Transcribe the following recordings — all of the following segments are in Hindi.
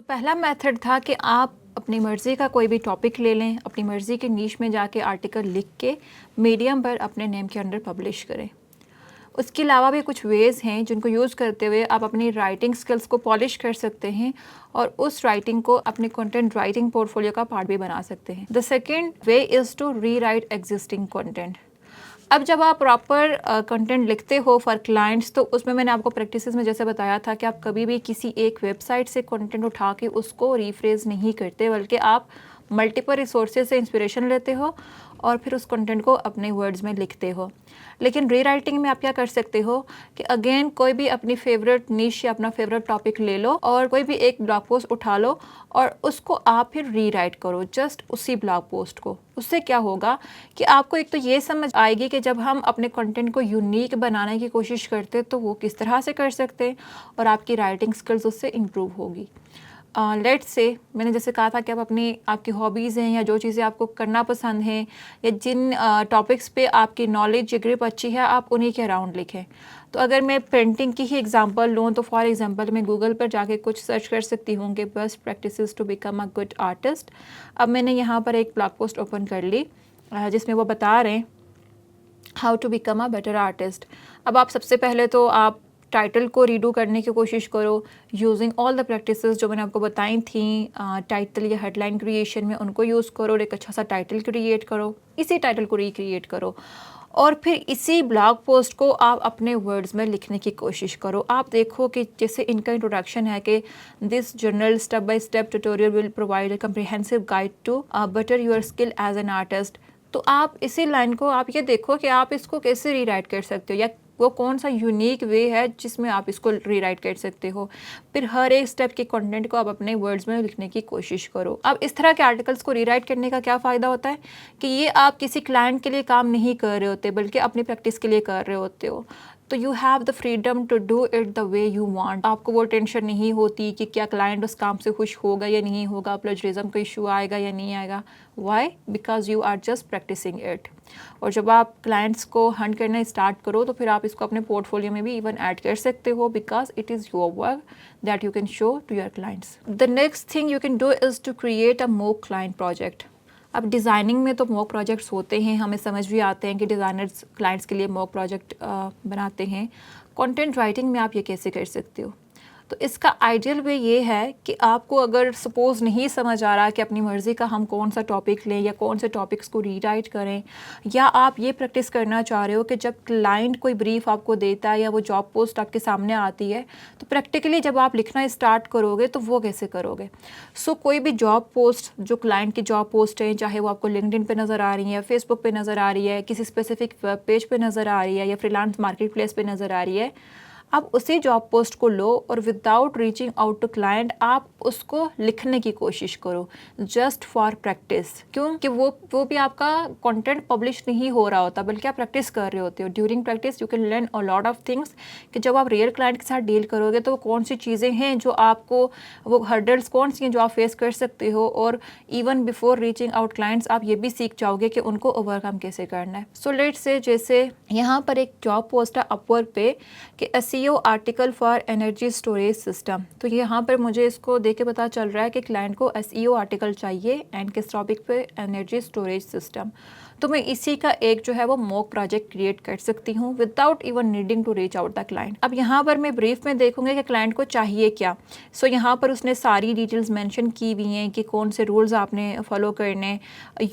पहला मेथड था कि आप अपनी मर्ज़ी का कोई भी टॉपिक ले लें, अपनी मर्ज़ी के नीश में जाके आर्टिकल लिख के मीडियम पर अपने नेम के अंडर पब्लिश करें। उसके अलावा भी कुछ वेज़ हैं जिनको यूज़ करते हुए आप अपनी राइटिंग स्किल्स को पॉलिश कर सकते हैं और उस राइटिंग को अपने कंटेंट राइटिंग पोर्टफोलियो का पार्ट भी बना सकते हैं। The second way is to rewrite existing content. अब जब आप प्रॉपर कंटेंट लिखते हो फॉर क्लाइंट्स, तो उसमें मैंने आपको प्रैक्टिसेस में जैसे बताया था कि आप कभी भी किसी एक वेबसाइट से कंटेंट उठा के उसको रीफ्रेज नहीं करते, बल्कि आप मल्टीपल रिसोर्सेज से इंस्पिरेशन लेते हो और फिर उस कंटेंट को अपने वर्ड्स में लिखते हो। लेकिन री राइटिंग में आप क्या कर सकते हो कि अगेन कोई भी अपनी फेवरेट निश या अपना फेवरेट टॉपिक ले लो और कोई भी एक ब्लॉग पोस्ट उठा लो और उसको आप फिर री राइट करो, जस्ट उसी ब्लॉग पोस्ट को। उससे क्या होगा कि आपको एक तो ये समझ आएगी कि जब हम अपने कंटेंट को यूनिक बनाने की कोशिश करते तो वो किस तरह से कर सकते हैं और आपकी राइटिंग स्किल्स उससे इम्प्रूव होगी। लेट्स से मैंने जैसे कहा था कि आप आपकी हॉबीज़ हैं या जो चीज़ें आपको करना पसंद हैं या जिन टॉपिक्स पे आपकी नॉलेज या ग्रिप अच्छी है, आप उन्हीं के अराउंड लिखें। तो अगर मैं पेंटिंग की ही एग्जांपल लूँ तो फॉर एग्जांपल मैं गूगल पर जाके कुछ सर्च कर सकती हूँ कि best practices to become a good artist. अब मैंने यहाँ पर एक ब्लॉग पोस्ट ओपन कर ली जिसमें वो बता रहे हैं how to become a better artist. अब आप सबसे पहले तो आप टाइटल को रीडू करने की कोशिश करो यूजिंग ऑल द प्रैक्टिसेस जो मैंने आपको बताई थी। टाइटल या हेडलाइन क्रिएशन में उनको यूज़ करो और एक अच्छा सा टाइटल क्रिएट करो, इसी टाइटल को रिक्रिएट करो और फिर इसी ब्लॉग पोस्ट को आप अपने वर्ड्स में लिखने की कोशिश करो। आप देखो कि जैसे इनका इंट्रोडक्शन है कि this journal step by step tutorial will provide a comprehensive guide to better your skill as an artist. तो आप इसी लाइन को आप ये देखो कि आप इसको कैसे रीराइट कर सकते हो या वो कौन सा यूनिक वे है जिसमें आप इसको रीराइट कर सकते हो। फिर हर एक स्टेप के कंटेंट को आप अपने वर्ड्स में लिखने की कोशिश करो। अब इस तरह के आर्टिकल्स को रीराइट करने का क्या फ़ायदा होता है कि ये आप किसी क्लाइंट के लिए काम नहीं कर रहे होते बल्कि अपनी प्रैक्टिस के लिए कर रहे होते हो। तो you have the freedom to do it the way you want. आपको वो टेंशन नहीं होती कि क्या क्लाइंट उस काम से खुश होगा या नहीं होगा, प्लेजरिज्म का इशू आएगा या नहीं आएगा। Why? Because you are just practising it. और जब आप क्लाइंट्स को हंट करना स्टार्ट करो तो फिर आप इसको अपने पोर्टफोलियो में भी इवन ऐड कर सकते हो because it is your work that you can show to your clients. The next thing you can do is to create a mock client project. अब डिज़ाइनिंग में तो मॉक प्रोजेक्ट्स होते हैं, हमें समझ भी आते हैं कि डिज़ाइनर्स क्लाइंट्स के लिए मॉक प्रोजेक्ट बनाते हैं। कंटेंट राइटिंग में आप ये कैसे कर सकते हो? तो इसका आइडियल वे ये है कि आपको अगर सपोज़ नहीं समझ आ रहा कि अपनी मर्ज़ी का हम कौन सा टॉपिक लें या कौन से टॉपिक्स को रीराइट करें, या आप ये प्रैक्टिस करना चाह रहे हो कि जब क्लाइंट कोई ब्रीफ आपको देता है या वो जॉब पोस्ट आपके सामने आती है तो प्रैक्टिकली जब आप लिखना स्टार्ट करोगे तो वो कैसे करोगे। सो कोई भी जॉब पोस्ट जो क्लाइंट की जॉब पोस्ट है, चाहे वो आपको लिंक्डइन पे नज़र आ रही है, फेसबुक पे नज़र आ रही है, किसी स्पेसिफिक वेब पेज पे नज़र आ रही है या फ्रीलांस मार्केट प्लेस पे नज़र आ रही है, आप उसी जॉब पोस्ट को लो और without reaching out to client आप उसको लिखने की कोशिश करो जस्ट फॉर प्रैक्टिस। क्योंकि वो भी आपका कंटेंट पब्लिश नहीं हो रहा होता बल्कि आप प्रैक्टिस कर रहे होते हो। During practice you can learn a lot of things कि जब आप रियल क्लाइंट के साथ डील करोगे तो कौन सी चीज़ें हैं जो आपको, वो हर्डल्स कौन सी हैं जो आप फेस कर सकते हो, और even before reaching out clients आप ये भी सीख जाओगे कि उनको ओवरकम कैसे करना है। सो लेट्स से जैसे यहाँ पर एक जॉब पोस्ट है अपवर्क पे कि SEO article for energy storage system. तो यहाँ पर मुझे इसको देख के पता चल रहा है कि क्लाइंट को एसईओ आर्टिकल चाहिए एंड किस टॉपिक पे, एनर्जी स्टोरेज सिस्टम। तो मैं इसी का एक जो है वो मॉक प्रोजेक्ट क्रिएट कर सकती हूँ without even needing to reach out the client. अब यहाँ पर मैं ब्रीफ में देखूंगी कि क्लाइंट को चाहिए क्या। सो यहाँ पर उसने सारी डिटेल्स मेंशन की हुई हैं कि कौन से रूल्स आपने फॉलो करने।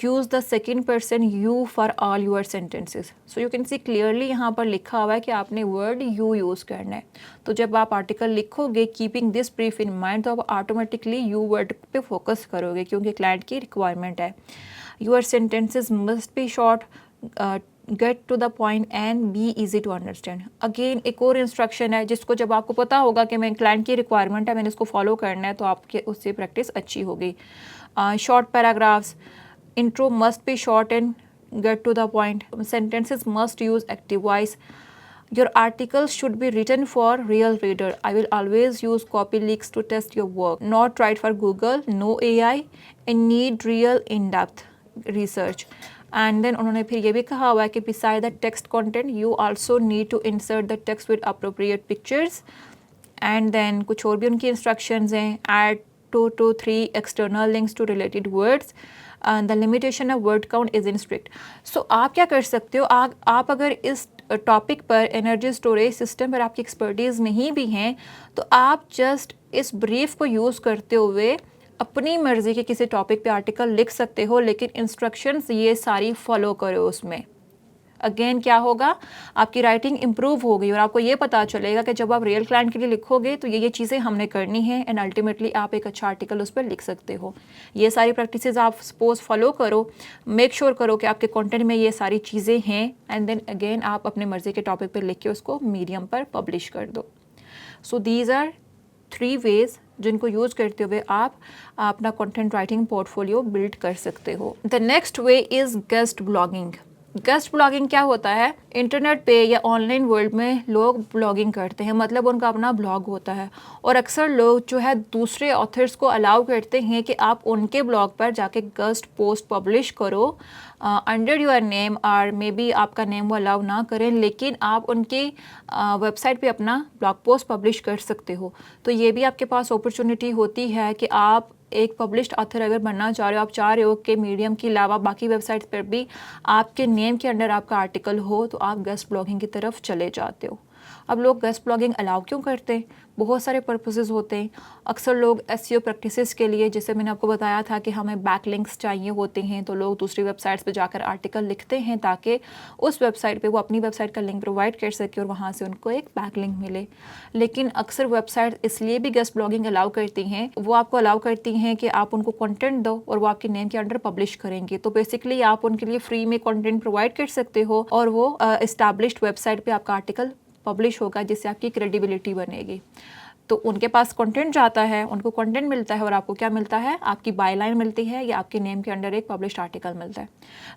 Use the second person you for all your sentences. So you can see clearly यहाँ पर लिखा हुआ है कि आपने वर्ड यू यूज़ करना है। तो जब आप आर्टिकल लिखोगे keeping this brief in mind तो आप ऑटोमेटिकली यू वर्ड पे फोकस करोगे क्योंकि क्लाइंट की रिक्वायरमेंट है। Your sentences must be short, get to the point and be easy to understand. Again एक और इंस्ट्रक्शन है जिसको जब आपको पता होगा कि मैं क्लाइंट की रिक्वायरमेंट है, मैंने इसको फॉलो करना है, तो आपके उससे प्रैक्टिस अच्छी होगी। Short paragraphs, intro must be short and get to the point, sentences must use active voice. Your articles should be written for real reader. I will always use copy leaks to test your work. Not right for Google, no AI, and need real in-depth research. And then उन्होंने फिर ये भी कहा हुआ है कि beside the text content, you also need to insert the text with appropriate pictures. And then कुछ और भी उनकी instructions हैं. Add 2 to 3 external links to related words. The limitation of word count is in strict. So आप क्या कर सकते हो, आप अगर इस टॉपिक पर एनर्जी स्टोरेज सिस्टम पर आपकी एक्सपर्टीज़ नहीं भी हैं तो आप जस्ट इस ब्रीफ को यूज़ करते हुए अपनी मर्ज़ी के किसी टॉपिक पे आर्टिकल लिख सकते हो, लेकिन इंस्ट्रक्शंस ये सारी फॉलो करो उसमें। अगेन क्या होगा, आपकी राइटिंग इम्प्रूव होगी और आपको ये पता चलेगा कि जब आप रियल क्लाइंट के लिए लिखोगे तो ये चीज़ें हमने करनी है एंड अल्टीमेटली आप एक अच्छा आर्टिकल उस पर लिख सकते हो। ये सारी प्रैक्टिसेस आप सपोज फॉलो करो, मेक श्योर करो कि आपके कंटेंट में ये सारी चीज़ें हैं एंड देन अगेन आप अपने मर्ज़ी के टॉपिक पर लिख के उसको मीडियम पर पब्लिश कर दो। सो दीज आर 3 वेज जिनको यूज़ करते हुए आप अपना कंटेंट राइटिंग पोर्टफोलियो बिल्ड कर सकते हो। The next way is guest blogging. Guest blogging क्या होता है, इंटरनेट पे या ऑनलाइन वर्ल्ड में लोग ब्लॉगिंग करते हैं, मतलब उनका अपना ब्लॉग होता है और अक्सर लोग जो है दूसरे ऑथर्स को अलाउ करते हैं कि आप उनके ब्लॉग पर जाके गेस्ट पोस्ट पब्लिश करो अंडर योर नेम, और मे बी आपका नेम वो अलाउ ना करें लेकिन आप उनकी वेबसाइट पे अपना ब्लॉग पोस्ट पब्लिश कर सकते हो। तो ये भी आपके पास अपॉर्चुनिटी होती है कि आप एक पब्लिश्ड ऑथर अगर बनना चाह रहे हो, आप चाह रहे हो कि मीडियम के अलावा बाकी वेबसाइट्स पर भी आपके नेम के अंडर आपका आर्टिकल हो, तो आप गेस्ट ब्लॉगिंग की तरफ चले जाते हो। अब लोग गेस्ट ब्लॉगिंग अलाउ क्यों करते हैं, बहुत सारे पर्पसेस होते हैं। अक्सर लोग एसईओ प्रैक्टिसेस के लिए, जैसे मैंने आपको बताया था कि हमें बैकलिंक्स चाहिए होते हैं, तो लोग दूसरी वेबसाइट्स पे जाकर आर्टिकल लिखते हैं ताकि उस वेबसाइट पे वो अपनी वेबसाइट का लिंक प्रोवाइड कर सके और वहाँ से उनको एक बैकलिंक मिले। लेकिन अक्सर वेबसाइट इसलिए भी गेस्ट ब्लॉगिंग अलाउ करती हैं, वो आपको अलाउ करती हैं कि आप उनको कंटेंट दो और वो आपके नेम के अंडर पब्लिश करेंगे। तो बेसिकली आप उनके लिए फ्री में कंटेंट प्रोवाइड कर सकते हो और वो एस्टैब्लिश्ड वेबसाइट पे आपका आर्टिकल पब्लिश होगा, जिससे आपकी क्रेडिबिलिटी बनेगी। तो उनके पास कंटेंट जाता है, उनको कंटेंट मिलता है और आपको क्या मिलता है, आपकी बायलाइन मिलती है या आपके नेम के अंडर एक पब्लिश्ड आर्टिकल मिलता है।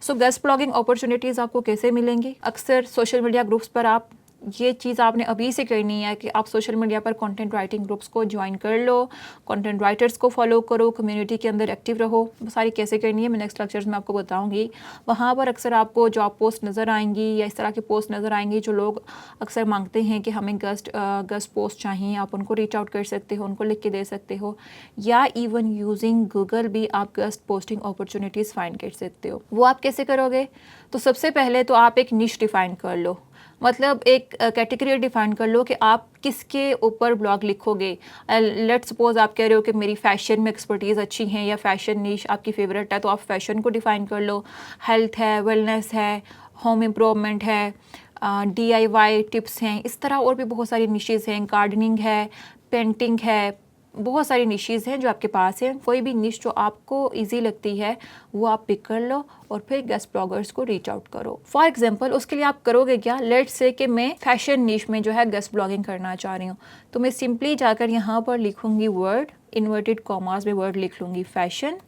सो गेस्ट ब्लॉगिंग अपॉर्चुनिटीज़ आपको कैसे मिलेंगी, अक्सर सोशल मीडिया ग्रुप्स पर आप ये चीज़ आपने अभी से करनी है कि आप सोशल मीडिया पर कंटेंट राइटिंग ग्रुप्स को ज्वाइन कर लो, कंटेंट राइटर्स को फॉलो करो, कम्युनिटी के अंदर एक्टिव रहो। वो सारी कैसे करनी है मैं नेक्स्ट लेक्चर्स में आपको बताऊंगी। वहाँ पर अक्सर आपको जॉब पोस्ट नज़र आएंगी या इस तरह की पोस्ट नज़र आएंगी जो लोग अक्सर मांगते हैं कि हमें गेस्ट पोस्ट चाहिए, आप उनको रीच आउट कर सकते हो, उनको लिख के दे सकते हो, या इवन यूजिंग गूगल भी आप गेस्ट पोस्टिंग अपॉर्चुनिटीज़ फाइंड कर सकते हो। वो आप कैसे करोगे, तो सबसे पहले तो आप एक निश डिफाइन कर लो, मतलब एक कैटेगरी डिफाइन कर लो कि आप किसके ऊपर ब्लॉग लिखोगे। लेट्स सपोज आप कह रहे हो कि मेरी फ़ैशन में एक्सपर्टीज़ अच्छी हैं या फ़ैशन निश आपकी फेवरेट है, तो आप फ़ैशन को डिफ़ाइन कर लो। हेल्थ है, वेलनेस है, होम इम्प्रूवमेंट है, DIY टिप्स हैं, इस तरह और भी बहुत सारी निशेज़ हैं, गार्डनिंग है, पेंटिंग है, बहुत सारी निशेज़ हैं जो आपके पास हैं। कोई भी निश जो आपको इजी लगती है वो आप पिक कर लो और फिर गेस्ट ब्लॉगर्स को रीच आउट करो। फॉर एग्जांपल उसके लिए आप करोगे क्या, लेट्स से कि मैं फैशन निश में जो है गेस्ट ब्लॉगिंग करना चाह रही हूँ, तो मैं सिंपली जाकर यहाँ पर लिखूँगी वर्ड, इन्वर्टेड कॉमास में वर्ड लिख लूँगी फैशन,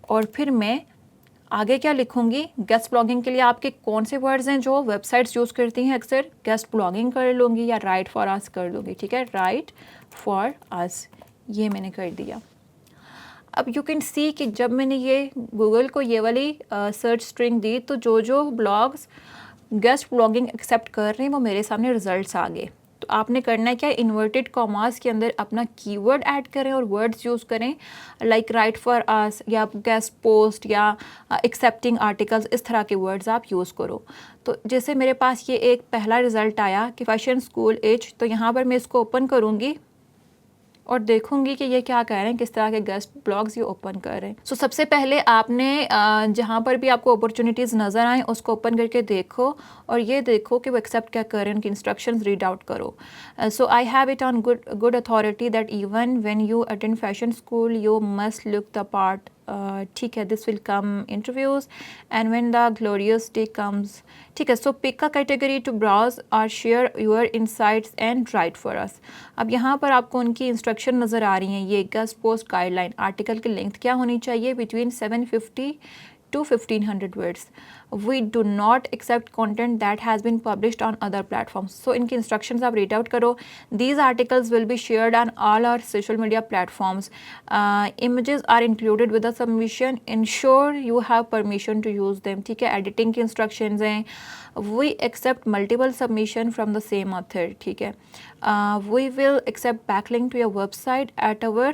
और फिर मैं आगे क्या लिखूंगी, गेस्ट ब्लॉगिंग के लिए आपके कौन से वर्ड्स हैं जो वेबसाइट्स यूज़ करती हैं अक्सर, गेस्ट ब्लॉगिंग कर लूँगी या राइट फॉर अस कर लूँगी। ठीक है, राइट फॉर अस, ये मैंने कर दिया। अब यू कैन सी कि जब मैंने ये गूगल को ये वाली सर्च स्ट्रिंग दी तो जो ब्लॉग्स गेस्ट ब्लॉगिंग एक्सेप्ट कर रहे हैं वो मेरे सामने रिजल्ट्स आ गए। तो आपने करना है क्या, इन्वर्टेड कॉमास के अंदर अपना कीवर्ड ऐड करें और वर्ड्स यूज़ करें, लाइक राइट फॉर अस या गेस्ट पोस्ट या एक्सेप्टिंग आर्टिकल्स, इस तरह के वर्ड्स आप यूज़ करो। तो जैसे मेरे पास ये एक पहला रिज़ल्ट आया कि फैशन स्कूल एज, तो यहाँ पर मैं इसको ओपन करूँगी और देखूंगी कि ये क्या कह रहे हैं, किस तरह के गेस्ट ब्लॉग्स ये ओपन कर रहे हैं। सो सबसे पहले आपने जहाँ पर भी आपको अपॉर्चुनिटीज़ नज़र आएँ उसको ओपन करके देखो और ये देखो कि वो एक्सेप्ट क्या कर रहे हैं, उनकी इंस्ट्रक्शंस रीड आउट करो। So I have it on good authority that even when you attend fashion school you must look the part. ठीक है, this will come interviews and when the glorious day comes. ठीक है, so pick a category to browse और share your insights and write for us. अब यहाँ पर आपको उनकी इंस्ट्रक्शन नज़र आ रही हैं, ये गेस्ट पोस्ट गाइडलाइन, आर्टिकल की लेंथ क्या होनी चाहिए, between 750 to 1500 words. We do not accept content that has been published on other platforms. So इनकी instructions आप read out करो. These articles will be shared on all our social media platforms. Images are included with the submission. Ensure you have permission to use them. ठीक है, editing की instructions हैं. We accept multiple submission from the same author. ठीक है, we will accept backlink to your website at our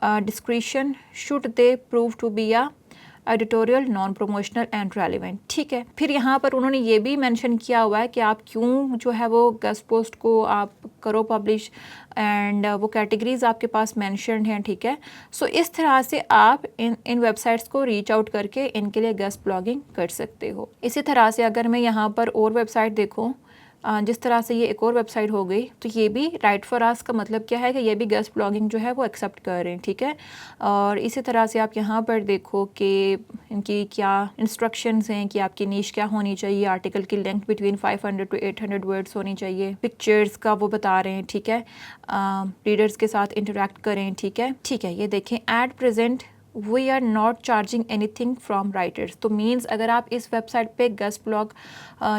description should they prove to be a editorial non promotional and relevant. ठीक है, फिर यहाँ पर उन्होंने ये भी मेंशन किया हुआ है कि आप क्यों जो है वो गेस्ट पोस्ट को आप करो पब्लिश, एंड वो कैटेगरीज आपके पास मेंशन्ड हैं। ठीक है, सो इस तरह से आप इन वेबसाइट्स को रीच आउट करके इनके लिए गेस्ट ब्लॉगिंग कर सकते हो। इसी तरह से अगर मैं यहाँ पर और वेबसाइट देखूँ, जिस तरह से ये एक और वेबसाइट हो गई, तो ये भी राइट फॉर आस्क का मतलब क्या है कि ये भी गेस्ट ब्लॉगिंग जो है वो एक्सेप्ट कर रहे हैं। ठीक है, और इसी तरह से आप यहाँ पर देखो कि इनकी क्या इंस्ट्रक्शंस हैं कि आपकी नीश क्या होनी चाहिए, आर्टिकल की लेंथ बिटवीन 500 to 800 वर्ड्स होनी चाहिए, पिक्चर्स का वो बता रहे हैं। ठीक है, रीडर्स के साथ इंटरेक्ट करें। ठीक है, ये देखें, at present we are not charging anything from writers. तो मीन्स अगर आप इस वेबसाइट पे गेस्ट ब्लॉग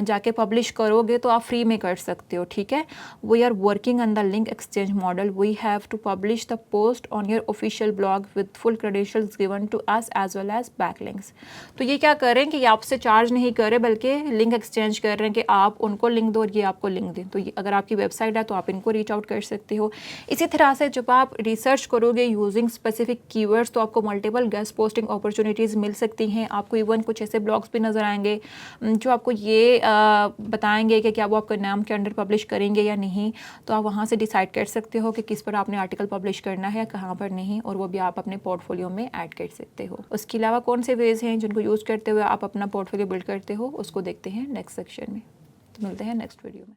जाके पब्लिश करोगे तो आप फ्री में कर सकते हो। ठीक है, we are working on the link exchange model, we have to publish the post on your official blog with full credentials given to us as well as back links. तो ये क्या कर रहे हैं कि ये आपसे चार्ज नहीं कर रहे, बल्कि लिंक एक्सचेंज कर रहे हैं कि आप उनको लिंक दो और ये आपको लिंक दें। तो अगर आपकी वेबसाइट है तो आप इनको रीच आउट कर सकते हो। इसी तरह से जब आप रिसर्च करोगे यूजिंग स्पेसिफिक कीवर्ड्स तो आपको मल्टीपल गेस्ट पोस्टिंग अपॉर्चुनिटीज़ मिल सकती हैं। आपको इवन कुछ ऐसे ब्लॉग्स भी नज़र आएंगे जो आपको ये बताएंगे कि क्या वो आपके नाम के अंडर पब्लिश करेंगे या नहीं। तो आप वहाँ से डिसाइड कर सकते हो कि किस पर आपने आर्टिकल पब्लिश करना है, कहाँ पर नहीं, और वो भी आप अपने पोर्टफोलियो में ऐड कर सकते हो। उसके अलावा कौन से वेज हैं जिनको यूज़ करते हुए आप अपना पोर्टफोलियो बिल्ड करते हो, उसको देखते हैं नेक्स्ट सेक्शन में। तो मिलते हैं नेक्स्ट वीडियो में।